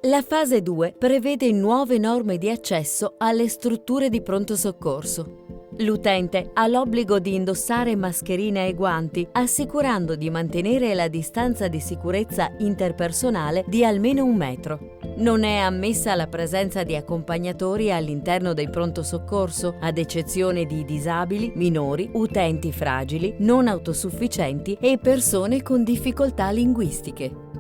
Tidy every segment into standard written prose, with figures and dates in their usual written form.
La fase 2 prevede nuove norme di accesso alle strutture di pronto soccorso. L'utente ha l'obbligo di indossare mascherina e guanti, assicurando di mantenere la distanza di sicurezza interpersonale di almeno 1 metro. Non è ammessa la presenza di accompagnatori all'interno del pronto soccorso, ad eccezione di disabili, minori, utenti fragili, non autosufficienti e persone con difficoltà linguistiche.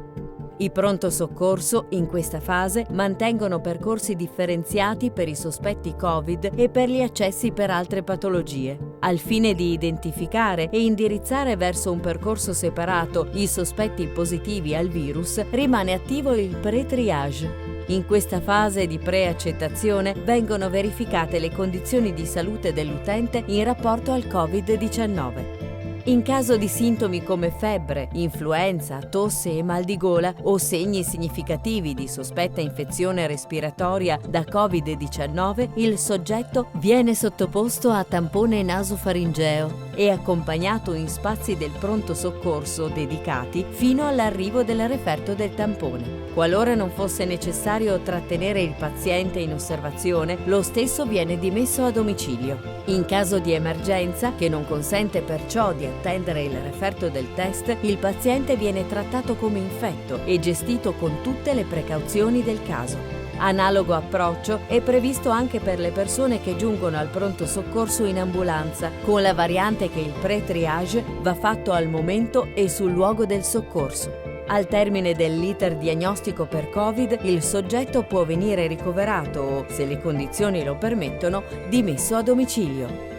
I pronto soccorso, in questa fase, mantengono percorsi differenziati per i sospetti Covid e per gli accessi per altre patologie. Al fine di identificare e indirizzare verso un percorso separato i sospetti positivi al virus, rimane attivo il pre-triage. In questa fase di preaccettazione vengono verificate le condizioni di salute dell'utente in rapporto al Covid-19. In caso di sintomi come febbre, influenza, tosse e mal di gola o segni significativi di sospetta infezione respiratoria da Covid-19, il soggetto viene sottoposto a tampone nasofaringeo e accompagnato in spazi del pronto soccorso dedicati fino all'arrivo del referto del tampone. Qualora non fosse necessario trattenere il paziente in osservazione, lo stesso viene dimesso a domicilio. In caso di emergenza, che non consente perciò di attendere il referto del test, il paziente viene trattato come infetto e gestito con tutte le precauzioni del caso. Analogo approccio è previsto anche per le persone che giungono al pronto soccorso in ambulanza, con la variante che il pre-triage va fatto al momento e sul luogo del soccorso. Al termine dell'iter diagnostico per Covid, il soggetto può venire ricoverato o, se le condizioni lo permettono, dimesso a domicilio.